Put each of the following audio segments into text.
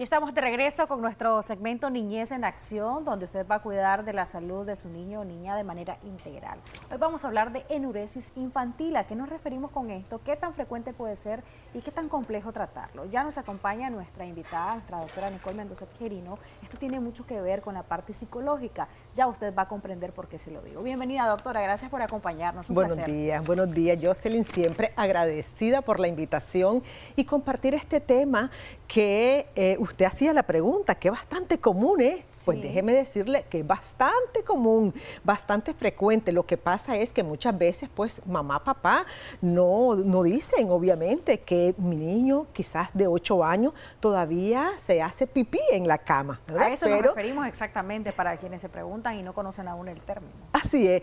Y estamos de regreso con nuestro segmento Niñez en Acción, donde usted va a cuidar de la salud de su niño o niña de manera integral. Hoy vamos a hablar de enuresis infantil. ¿A qué nos referimos con esto? ¿Qué tan frecuente puede ser y qué tan complejo tratarlo? Ya nos acompaña nuestra invitada, nuestra doctora Nicole Mendoza Tijerino. Esto tiene mucho que ver con la parte psicológica. Ya usted va a comprender por qué se lo digo. Bienvenida, doctora. Gracias por acompañarnos. Un placer. Buenos días, Jocelyn. Siempre agradecida por la invitación y compartir este tema que usted hacía la pregunta, que es bastante común, ¿eh? Sí. Pues déjeme decirle que es bastante común, bastante frecuente. Lo que pasa es que muchas veces, pues, mamá, papá no dicen, obviamente, que mi niño, quizás de 8 años, todavía se hace pipí en la cama, ¿verdad? A eso nos referimos exactamente para quienes se preguntan y no conocen aún el término. Así es.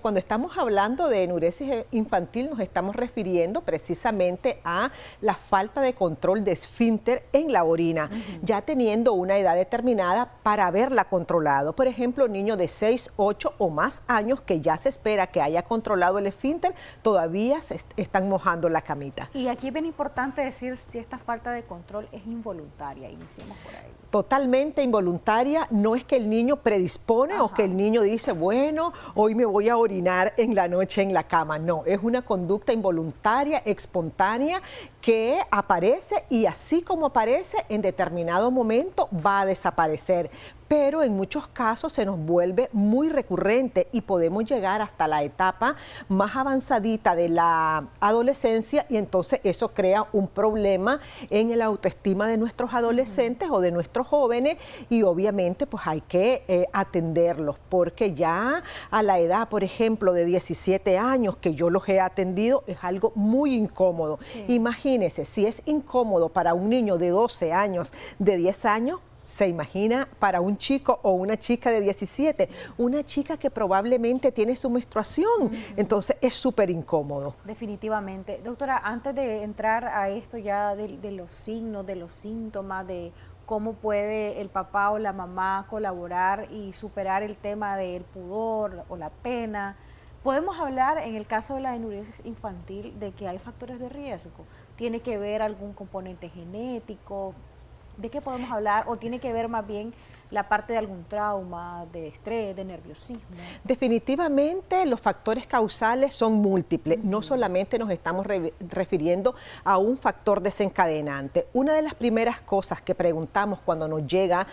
Cuando estamos hablando de enuresis infantil, nos estamos refiriendo precisamente a la falta de control de esfínter en la orina, ya teniendo una edad determinada para haberla controlado. Por ejemplo, niños de 6, 8 o más años que ya se espera que haya controlado el esfínter, todavía se están mojando la camita. Y aquí es bien importante decir si esta falta de control es involuntaria. Iniciemos por ahí. Totalmente involuntaria, no es que el niño predispone o que el niño dice, bueno, hoy me voy a orinar en la noche en la cama. No, es una conducta involuntaria, espontánea, que aparece y así como aparece, en determinado momento va a desaparecer. Pero en muchos casos se nos vuelve muy recurrente y podemos llegar hasta la etapa más avanzadita de la adolescencia y entonces eso crea un problema en la autoestima de nuestros adolescentes o de nuestros jóvenes y obviamente pues hay que atenderlos porque ya a la edad, por ejemplo, de 17 años que yo los he atendido es algo muy incómodo. Sí. Imagínense, si es incómodo para un niño de 12 años, de 10 años, se imagina para un chico o una chica de 17, una chica que probablemente tiene su menstruación, entonces es súper incómodo. Definitivamente. Doctora, antes de entrar a esto ya de los signos, de los síntomas, de cómo puede el papá o la mamá colaborar y superar el tema del pudor o la pena, podemos hablar en el caso de la enuresis infantil de que hay factores de riesgo. ¿Tiene que ver algún componente genético? ¿De qué podemos hablar? ¿O tiene que ver más bien la parte de algún trauma, de estrés, de nerviosismo? Definitivamente los factores causales son múltiples. No solamente nos estamos refiriendo a un factor desencadenante. Una de las primeras cosas que preguntamos cuando nos llega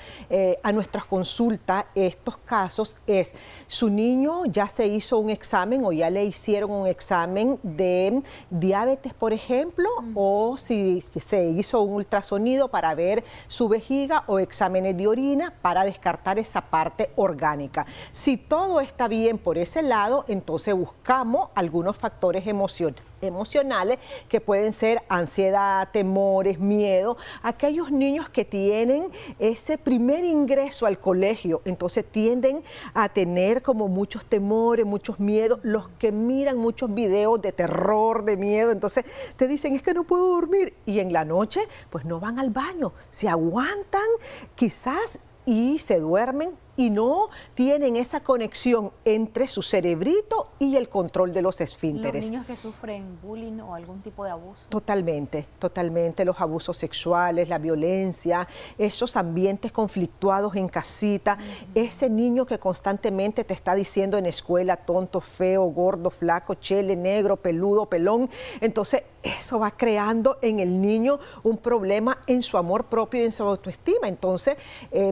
a nuestras consultas estos casos es, ¿su niño ya se hizo un examen o ya le hicieron un examen de diabetes, por ejemplo? O si se hizo un ultrasonido para ver su vejiga o exámenes de orina para descartar esa parte orgánica. Si todo está bien por ese lado, entonces buscamos algunos factores emocionales que pueden ser ansiedad, temores, miedo. Aquellos niños que tienen ese primer ingreso al colegio, entonces tienden a tener como muchos temores, muchos miedos. Los que miran muchos videos de terror, de miedo, entonces te dicen, es que no puedo dormir. Y en la noche, pues no van al baño, se aguantan quizás y se duermen y no tienen esa conexión entre su cerebrito y el control de los esfínteres. ¿Los niños que sufren bullying o algún tipo de abuso? Totalmente, los abusos sexuales, la violencia, esos ambientes conflictuados en casita, ese niño que constantemente te está diciendo en escuela tonto, feo, gordo, flaco, chele, negro, peludo, pelón, entonces eso va creando en el niño un problema en su amor propio y en su autoestima, entonces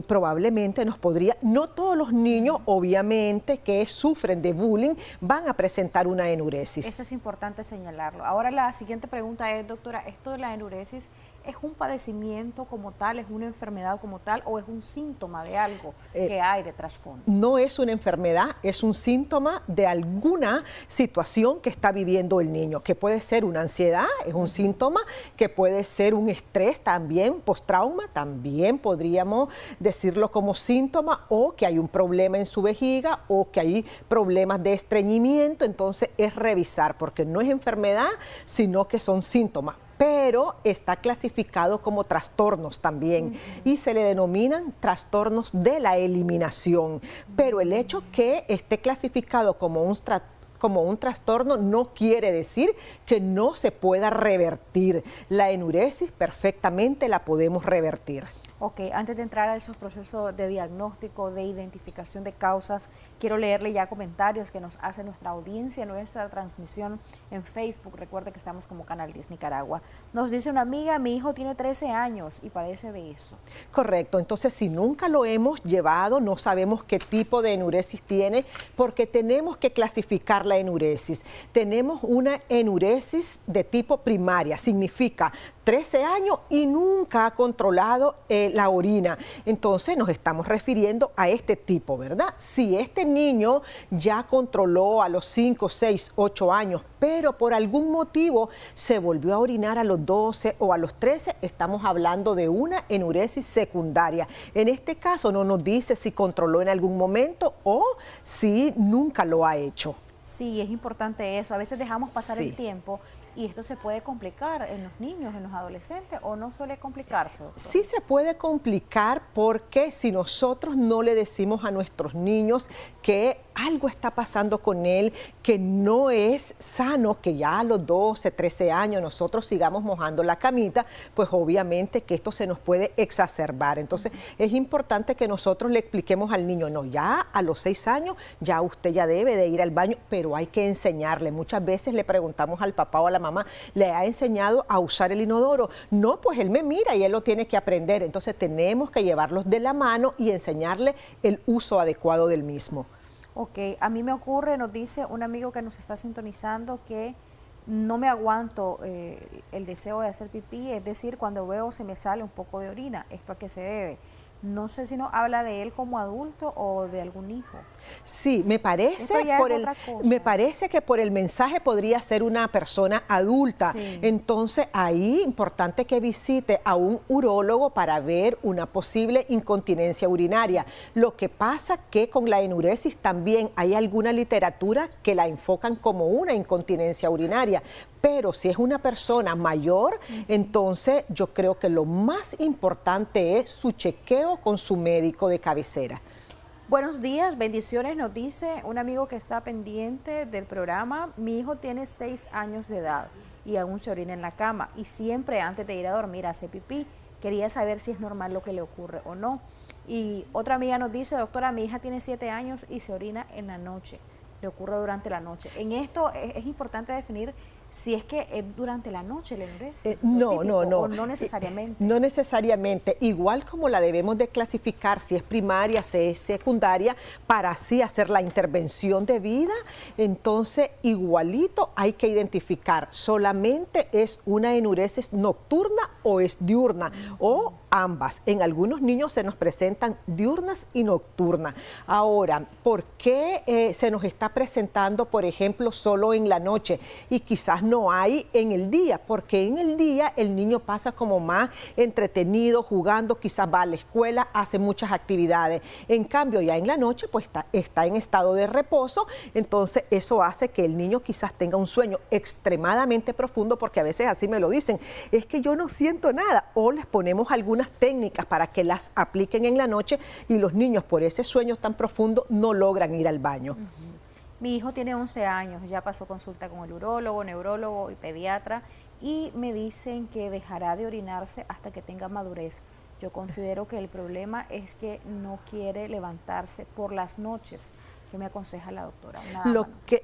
probablemente nos podría... No todos los niños, obviamente, que sufren de bullying van a presentar una enuresis. Eso es importante señalarlo. Ahora la siguiente pregunta es, doctora, ¿esto de la enuresis es un padecimiento como tal, es una enfermedad como tal o es un síntoma de algo que hay de trasfondo? No es una enfermedad, es un síntoma de alguna situación que está viviendo el niño, que puede ser una ansiedad, es un síntoma, que puede ser un estrés también, postrauma, también podríamos decirlo como síntoma, o que hay un problema en su vejiga o que hay problemas de estreñimiento, entonces es revisar, porque no es enfermedad, sino que son síntomas. Pero está clasificado como trastornos también y se le denominan trastornos de la eliminación. Pero el hecho que esté clasificado como un trastorno no quiere decir que no se pueda revertir. La enuresis perfectamente la podemos revertir. Ok, antes de entrar a esos procesos de diagnóstico, de identificación de causas, quiero leerle ya comentarios que nos hace nuestra audiencia, nuestra transmisión en Facebook. Recuerde que estamos como Canal 10 Nicaragua. Nos dice una amiga, mi hijo tiene 13 años y padece de eso. Correcto, entonces si nunca lo hemos llevado, no sabemos qué tipo de enuresis tiene, porque tenemos que clasificar la enuresis. Tenemos una enuresis de tipo primaria, significa 13 años y nunca ha controlado la orina. Entonces nos estamos refiriendo a este tipo, ¿verdad? Si este niño ya controló a los 5, 6, 8 años, pero por algún motivo se volvió a orinar a los 12 o a los 13, estamos hablando de una enuresis secundaria. En este caso no nos dice si controló en algún momento o si nunca lo ha hecho. Sí, es importante eso. A veces dejamos pasar Sí. el tiempo y esto se puede complicar en los niños, en los adolescentes, o no suele complicarse, doctor. Sí se puede complicar porque si nosotros no le decimos a nuestros niños que algo está pasando con él, que no es sano, que ya a los 12, 13 años nosotros sigamos mojando la camita, pues obviamente que esto se nos puede exacerbar. Entonces es importante que nosotros le expliquemos al niño, no, ya a los 6 años ya usted ya debe de ir al baño, pero hay que enseñarle. Muchas veces le preguntamos al papá o a la mamá, ¿le ha enseñado a usar el inodoro? No, pues él me mira y él lo tiene que aprender. Entonces tenemos que llevarlos de la mano y enseñarle el uso adecuado del mismo. Ok, a mí me ocurre, nos dice un amigo que nos está sintonizando, que no me aguanto el deseo de hacer pipí, es decir, cuando veo se me sale un poco de orina. ¿Esto a qué se debe? No sé si nos habla de él como adulto o de algún hijo. Sí, me parece, me parece que por el mensaje podría ser una persona adulta. Sí. Entonces, ahí importante que visite a un urólogo para ver una posible incontinencia urinaria. Lo que pasa que con la enuresis también hay alguna literatura que la enfocan como una incontinencia urinaria. Pero si es una persona mayor, entonces yo creo que lo más importante es su chequeo con su médico de cabecera. Buenos días, bendiciones, nos dice un amigo que está pendiente del programa. Mi hijo tiene 6 años de edad y aún se orina en la cama y siempre antes de ir a dormir hace pipí. Quería saber si es normal lo que le ocurre o no. Y otra amiga nos dice, doctora, mi hija tiene 7 años y se orina en la noche. Le ocurre durante la noche. En esto es importante definir si es que es durante la noche la enuresis. No, típico, no. o no necesariamente. No necesariamente. Igual como la debemos de clasificar si es primaria, si es secundaria, para así hacer la intervención debida, entonces igualito hay que identificar solamente es una enuresis nocturna o es diurna o ambas. En algunos niños se nos presentan diurnas y nocturnas. Ahora, ¿por qué se nos está presentando, por ejemplo, solo en la noche y quizás no hay en el día? Porque en el día el niño pasa como más entretenido, jugando, quizás va a la escuela, hace muchas actividades. En cambio, ya en la noche pues está en estado de reposo, entonces eso hace que el niño quizás tenga un sueño extremadamente profundo, porque a veces así me lo dicen, es que yo no siento nada, o les ponemos algunas técnicas para que las apliquen en la noche y los niños por ese sueño tan profundo no logran ir al baño. Mi hijo tiene 11 años, ya pasó consulta con el urólogo, neurólogo y pediatra y me dicen que dejará de orinarse hasta que tenga madurez. Yo considero que el problema es que no quiere levantarse por las noches. ¿Qué me aconseja la doctora?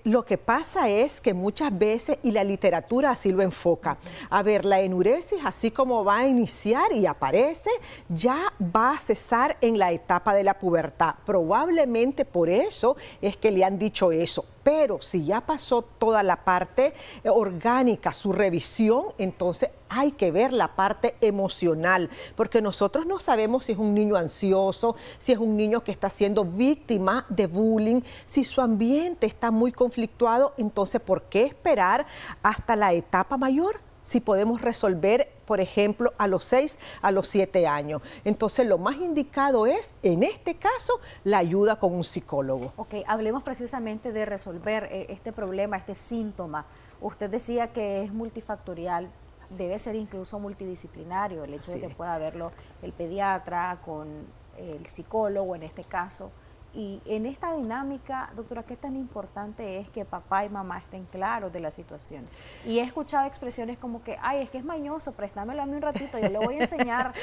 Lo que pasa es que muchas veces, y la literatura así lo enfoca, a ver, la enuresis así como va a iniciar y aparece, ya va a cesar en la etapa de la pubertad. Probablemente por eso es que le han dicho eso. Pero si ya pasó toda la parte orgánica, su revisión, entonces hay que ver la parte emocional, porque nosotros no sabemos si es un niño ansioso, si es un niño que está siendo víctima de bullying, si su ambiente está muy conflictuado, entonces ¿por qué esperar hasta la etapa mayor? Si podemos resolver, por ejemplo, a los 6, a los 7 años. Entonces, lo más indicado es, en este caso, la ayuda con un psicólogo. Ok, hablemos precisamente de resolver este problema, este síntoma. Usted decía que es multifactorial, debe ser incluso multidisciplinario, el hecho de que pueda verlo el pediatra con el psicólogo en este caso. Y en esta dinámica, doctora, ¿qué tan importante es que papá y mamá estén claros de la situación? Y he escuchado expresiones como que, ay, es que es mañoso, préstamelo a mí un ratito, yo le voy a enseñar.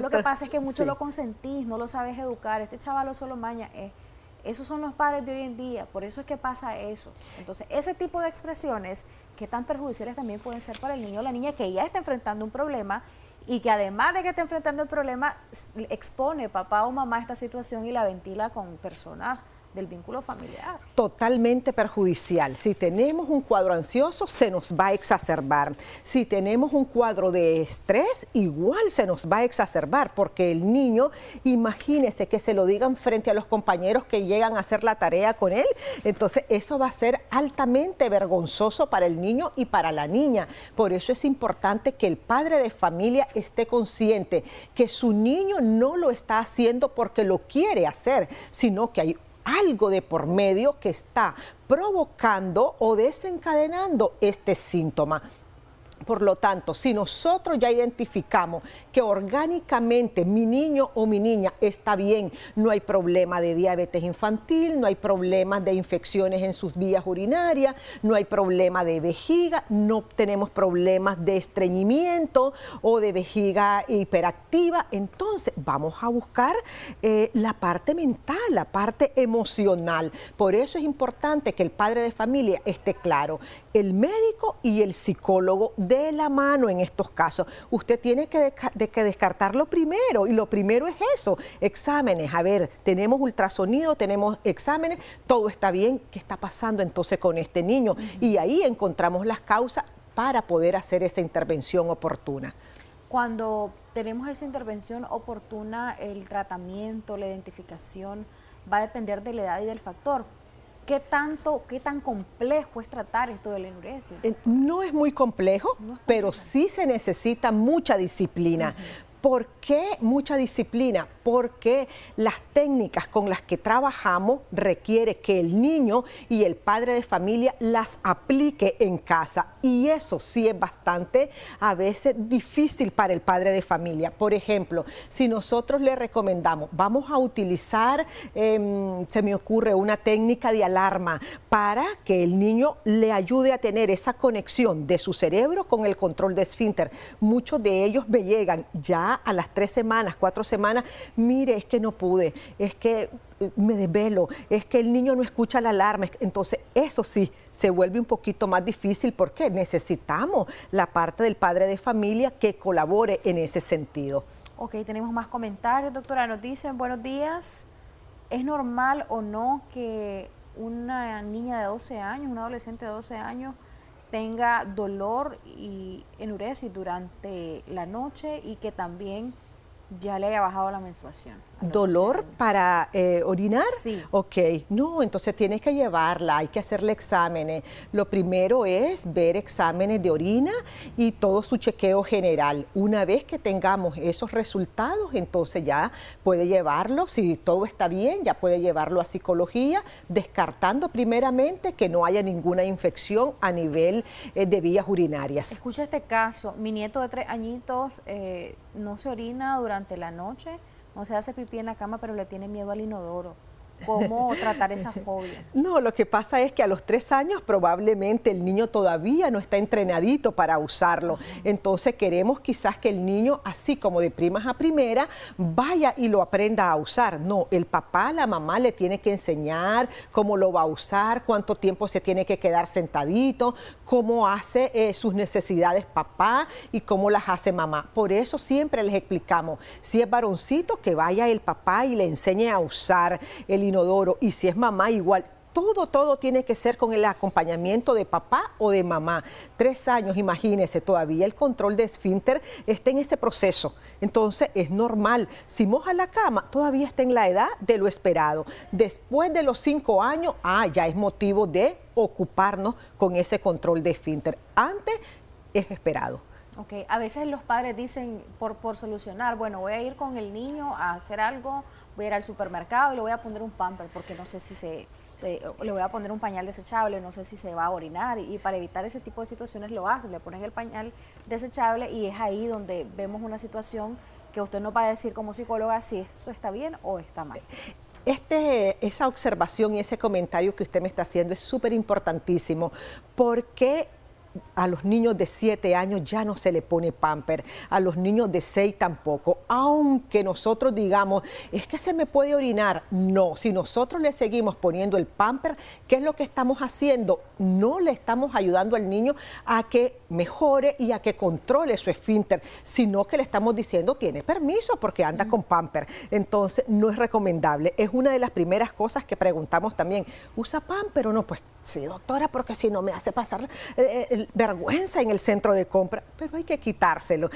Lo que pasa es que mucho lo consentís, no lo sabes educar, este chavalo solo maña. Esos son los padres de hoy en día, por eso es que pasa eso. Entonces, ese tipo de expresiones, ¿qué tan perjudiciales también pueden ser para el niño o la niña que ya está enfrentando un problema y que además de que está enfrentando el problema, expone papá o mamá a esta situación y la ventila con personas del vínculo familiar? Totalmente perjudicial. Si tenemos un cuadro ansioso, se nos va a exacerbar. Si tenemos un cuadro de estrés, igual se nos va a exacerbar, porque el niño, imagínese que se lo digan frente a los compañeros que llegan a hacer la tarea con él, entonces eso va a ser altamente vergonzoso para el niño y para la niña. Por eso es importante que el padre de familia esté consciente que su niño no lo está haciendo porque lo quiere hacer, sino que hay algo de por medio que está provocando o desencadenando este síntoma. Por lo tanto, si nosotros ya identificamos que orgánicamente mi niño o mi niña está bien, no hay problema de diabetes infantil, no hay problemas de infecciones en sus vías urinarias, no hay problema de vejiga, no tenemos problemas de estreñimiento o de vejiga hiperactiva, entonces vamos a buscar la parte mental, la parte emocional. Por eso es importante que el padre de familia esté claro, el médico y el psicólogo de la mano en estos casos. Usted tiene que descartarlo primero, y lo primero es eso, exámenes. A ver, tenemos ultrasonido, tenemos exámenes, todo está bien, ¿qué está pasando entonces con este niño? Y ahí encontramos las causas para poder hacer esa intervención oportuna. Cuando tenemos esa intervención oportuna, el tratamiento, la identificación, va a depender de la edad y del factor. ¿Qué tan complejo es tratar esto de la enuresia? No es muy complejo, pero sí se necesita mucha disciplina. ¿Por qué mucha disciplina? Porque las técnicas con las que trabajamos requiere que el niño y el padre de familia las aplique en casa. Y eso sí es bastante, a veces, difícil para el padre de familia. Por ejemplo, si nosotros le recomendamos, vamos a utilizar, se me ocurre, una técnica de alarma para que el niño le ayude a tener esa conexión de su cerebro con el control de esfínter. Muchos de ellos me llegan ya a las 3 semanas, 4 semanas, mire, es que no pude, es que me desvelo, es que el niño no escucha la alarma. Entonces, eso sí, se vuelve un poquito más difícil porque necesitamos la parte del padre de familia que colabore en ese sentido. Ok, tenemos más comentarios, doctora. Nos dicen, buenos días, ¿es normal o no que una niña de 12 años, una adolescente de 12 años, tenga dolor y enuresis durante la noche y que también ya le haya bajado la menstruación? ¿Dolor para orinar? Sí. Ok, no, entonces tienes que llevarla, hay que hacerle exámenes. Lo primero es ver exámenes de orina y todo su chequeo general. Una vez que tengamos esos resultados, entonces ya puede llevarlo, si todo está bien, ya puede llevarlo a psicología, descartando primeramente que no haya ninguna infección a nivel de vías urinarias. Escucha este caso, mi nieto de 3 añitos no se orina durante la noche, no se hace pipí en la cama, pero le tiene miedo al inodoro. ¿Cómo tratar esa fobia? No, lo que pasa es que a los 3 años probablemente el niño todavía no está entrenadito para usarlo. Entonces queremos quizás que el niño, así como de primas a primera, vaya y lo aprenda a usar. No, el papá, la mamá le tiene que enseñar cómo lo va a usar, cuánto tiempo se tiene que quedar sentadito, cómo hace sus necesidades papá y cómo las hace mamá. Por eso siempre les explicamos, si es varoncito, que vaya el papá y le enseñe a usar el inodoro, y si es mamá igual. Todo tiene que ser con el acompañamiento de papá o de mamá. 3 años, imagínense, todavía el control de esfínter está en ese proceso. Entonces es normal. Si moja la cama, todavía está en la edad de lo esperado. Después de los 5 años, ya es motivo de ocuparnos con ese control de esfínter. Antes es esperado. Ok, a veces los padres dicen por solucionar, bueno, voy a ir con el niño a hacer algo, voy a ir al supermercado y le voy a poner un pamper porque no sé si le voy a poner un pañal desechable, no sé si se va a orinar, y para evitar ese tipo de situaciones lo hacen, le ponen el pañal desechable, y es ahí donde vemos una situación que usted nos va a decir como psicóloga si eso está bien o está mal. Esa observación y ese comentario que usted me está haciendo es súper importantísimo, porque a los niños de 7 años ya no se le pone pamper, a los niños de 6 tampoco, aunque nosotros digamos, es que se me puede orinar. No, si nosotros le seguimos poniendo el pamper, ¿qué es lo que estamos haciendo? No le estamos ayudando al niño a que mejore y a que controle su esfínter, sino que le estamos diciendo, tiene permiso porque anda con pamper. Entonces, no es recomendable. Es una de las primeras cosas que preguntamos también, ¿usa pamper o no? Pues sí, doctora, porque si no me hace pasar vergüenza en el centro de compra, pero hay que quitárselo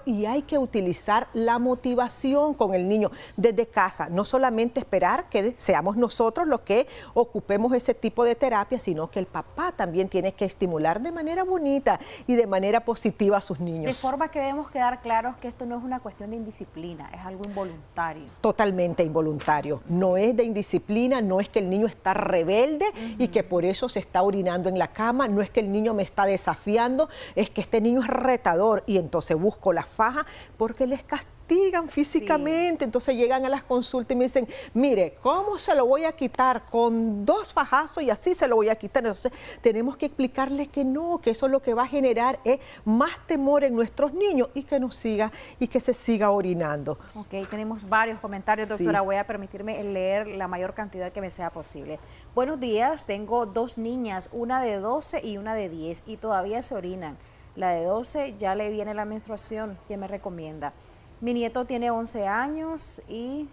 y hay que utilizar la motivación con el niño desde casa, no solamente esperar que seamos nosotros los que ocupemos ese tipo de terapia, sino que el papá también tiene que estimular de manera bonita y de manera positiva a sus niños. De forma que debemos quedar claros que esto no es una cuestión de indisciplina, es algo involuntario. Totalmente involuntario, no es de indisciplina, no es que el niño está rebelde y que por eso se está orinando en la cama, no es que el niño me está desafiando, es que este niño es retador y entonces busco la faja porque les castigan físicamente. Sí. Entonces llegan a las consultas y me dicen, mire, ¿cómo se lo voy a quitar? Con 2 fajazos y así se lo voy a quitar. Entonces tenemos que explicarles que no, que eso lo que va a generar es más temor en nuestros niños y que nos siga y que se siga orinando. Ok, tenemos varios comentarios, doctora. Sí. Voy a permitirme leer la mayor cantidad que me sea posible. Buenos días, tengo 2 niñas, una de 12 y una de 10 y todavía se orinan. La de 12 ya le viene la menstruación, ¿qué me recomienda? Mi nieto tiene 11 años y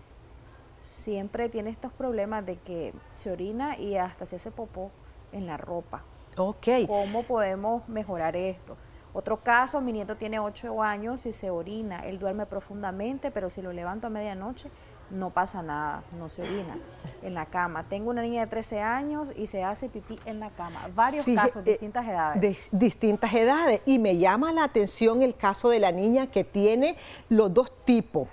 siempre tiene estos problemas de que se orina y hasta se hace popó en la ropa. Ok. ¿Cómo podemos mejorar esto? Otro caso, mi nieto tiene 8 años y se orina. Él duerme profundamente, pero si lo levanto a medianoche no pasa nada, no se orina en la cama. Tengo una niña de 13 años y se hace pipí en la cama. Varios casos, distintas edades. Distintas edades. Y me llama la atención el caso de la niña que tiene los 2 tipos.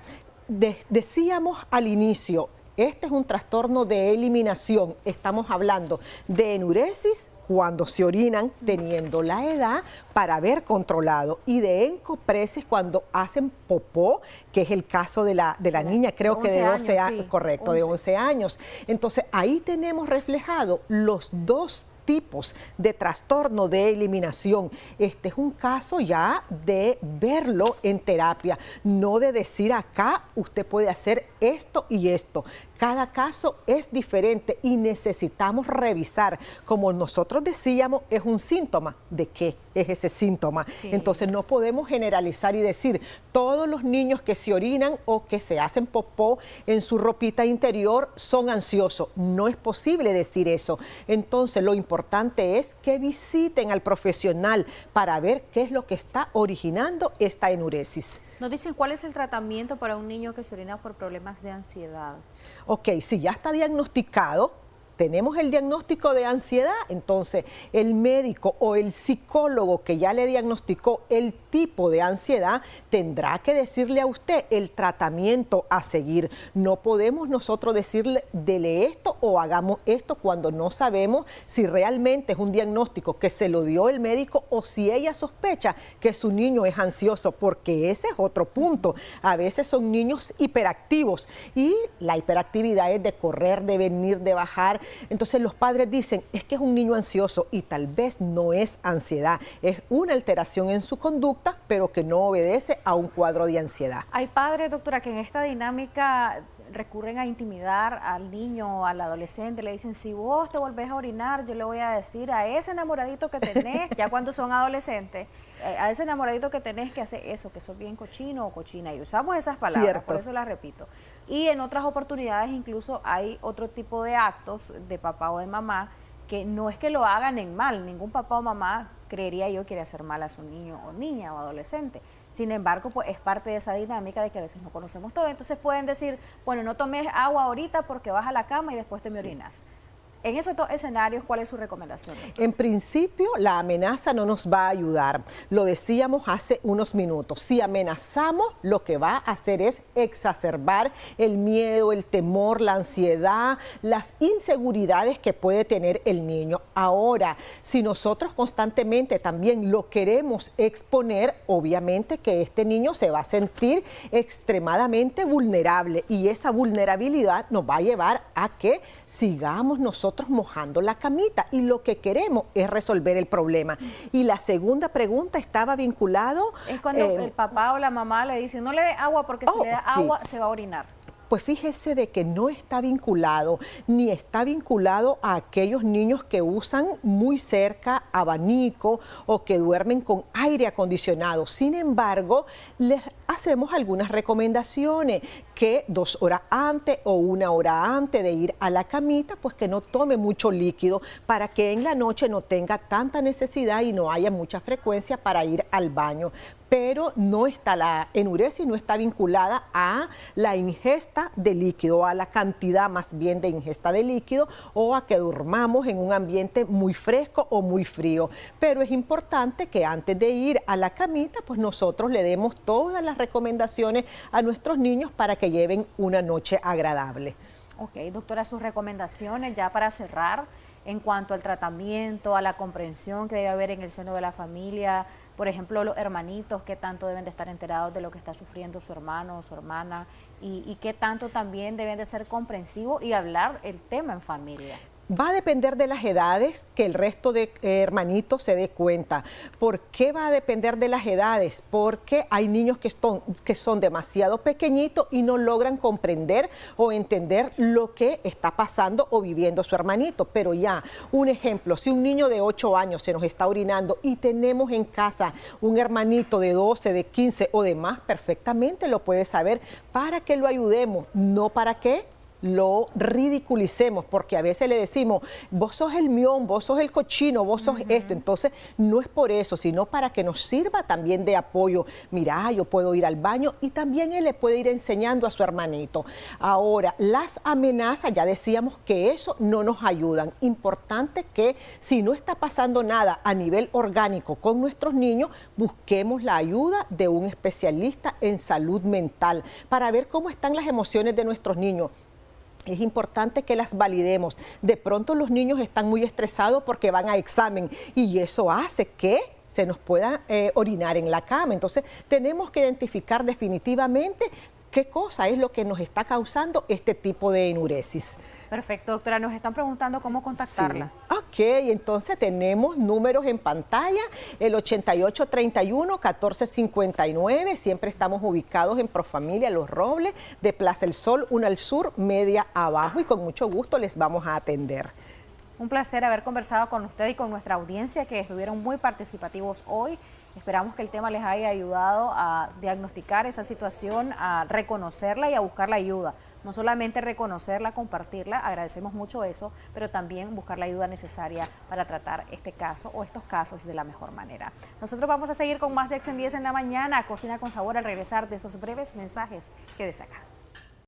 Decíamos al inicio, este es un trastorno de eliminación. Estamos hablando de enuresis cuando se orinan teniendo la edad para haber controlado y de encopresis cuando hacen popó, que es el caso de la niña, creo que de 12 años, sí, correcto, 11. De 11 años. Entonces ahí tenemos reflejado los 2 tipos de trastorno de eliminación. Este es un caso ya de verlo en terapia, no de decir acá usted puede hacer esto y esto. Cada caso es diferente y necesitamos revisar. Como nosotros decíamos, es un síntoma. ¿De qué es ese síntoma? Sí. Entonces no podemos generalizar y decir todos los niños que se orinan o que se hacen popó en su ropita interior son ansiosos. No es posible decir eso. Entonces lo importante es que visiten al profesional para ver qué es lo que está originando esta enuresis. Nos dicen cuál es el tratamiento para un niño que se orina por problemas de ansiedad. Ok, si ya está diagnosticado, tenemos el diagnóstico de ansiedad, entonces el médico o el psicólogo que ya le diagnosticó el tipo de ansiedad tendrá que decirle a usted el tratamiento a seguir. No podemos nosotros decirle, dele esto o hagamos esto cuando no sabemos si realmente es un diagnóstico que se lo dio el médico o si ella sospecha que su niño es ansioso, porque ese es otro punto. A veces son niños hiperactivos y la hiperactividad es de correr, de venir, de bajar. Entonces los padres dicen, es que es un niño ansioso y tal vez no es ansiedad, es una alteración en su conducta, pero que no obedece a un cuadro de ansiedad. Hay padres, doctora, que en esta dinámica recurren a intimidar al niño o al adolescente, le dicen, si vos te volvés a orinar, yo le voy a decir a ese enamoradito que tenés, ya cuando son adolescentes, a ese enamoradito que tenés que hacer eso, que sos bien cochino o cochina, y usamos esas palabras, cierto, por eso las repito. Y en otras oportunidades incluso hay otro tipo de actos de papá o de mamá que no es que lo hagan en mal, ningún papá o mamá creería yo quiere hacer mal a su niño o niña o adolescente. Sin embargo, pues es parte de esa dinámica de que a veces no conocemos todo. Entonces pueden decir, bueno, no tomes agua ahorita porque vas a la cama y después te me orinas. En esos dos escenarios, ¿cuál es su recomendación, doctora? En principio, la amenaza no nos va a ayudar. Lo decíamos hace unos minutos. Si amenazamos, lo que va a hacer es exacerbar el miedo, el temor, la ansiedad, las inseguridades que puede tener el niño. Ahora, si nosotros constantemente también lo queremos exponer, obviamente que este niño se va a sentir extremadamente vulnerable y esa vulnerabilidad nos va a llevar a que sigamos nosotros mojando la camita y lo que queremos es resolver el problema. Y la segunda pregunta estaba vinculado... Es cuando el papá o la mamá le dice, no le dé agua porque si le da agua se va a orinar. Pues fíjese de que no está vinculado, ni está vinculado a aquellos niños que usan muy cerca abanico o que duermen con aire acondicionado. Sin embargo, les hacemos algunas recomendaciones que 2 horas antes o 1 hora antes de ir a la camita, pues que no tome mucho líquido para que en la noche no tenga tanta necesidad y no haya mucha frecuencia para ir al baño. Pero no está la enuresis, no está vinculada a la ingesta de líquido, a la cantidad más bien de ingesta de líquido o a que durmamos en un ambiente muy fresco o muy frío. Pero es importante que antes de ir a la camita, pues nosotros le demos todas las recomendaciones a nuestros niños para que lleven una noche agradable. Ok, doctora, sus recomendaciones ya para cerrar en cuanto al tratamiento, a la comprensión que debe haber en el seno de la familia. Por ejemplo, los hermanitos, qué tanto deben de estar enterados de lo que está sufriendo su hermano o su hermana y qué tanto también deben de ser comprensivos y hablar el tema en familia. Va a depender de las edades que el resto de hermanitos se dé cuenta. ¿Por qué va a depender de las edades? Porque hay niños que son demasiado pequeñitos y no logran comprender o entender lo que está pasando o viviendo su hermanito. Pero ya, un ejemplo, si un niño de 8 años se nos está orinando y tenemos en casa un hermanito de 12, de 15 o de más, perfectamente lo puede saber para que lo ayudemos, no para que lo ridiculicemos, porque a veces le decimos, vos sos el mión, vos sos el cochino, vos sos esto. Entonces, no es por eso, sino para que nos sirva también de apoyo. Mira, yo puedo ir al baño y también él le puede ir enseñando a su hermanito. Ahora, las amenazas, ya decíamos que eso no nos ayudan. Importante que si no está pasando nada a nivel orgánico con nuestros niños, busquemos la ayuda de un especialista en salud mental para ver cómo están las emociones de nuestros niños. Es importante que las validemos. De pronto los niños están muy estresados porque van a examen y eso hace que se nos pueda orinar en la cama. Entonces tenemos que identificar definitivamente qué cosa es lo que nos está causando este tipo de enuresis. Perfecto, doctora. Nos están preguntando cómo contactarla. Sí. Ok, entonces tenemos números en pantalla, el 8831-1459, siempre estamos ubicados en Profamilia Los Robles, de Plaza El Sol, 1 al sur, media abajo, y con mucho gusto les vamos a atender. Un placer haber conversado con usted y con nuestra audiencia, que estuvieron muy participativos hoy. Esperamos que el tema les haya ayudado a diagnosticar esa situación, a reconocerla y a buscar la ayuda. No solamente reconocerla, compartirla, agradecemos mucho eso, pero también buscar la ayuda necesaria para tratar este caso o estos casos de la mejor manera. Nosotros vamos a seguir con más de Acción 10 en la mañana, Cocina con Sabor, al regresar de estos breves mensajes. Quédese acá.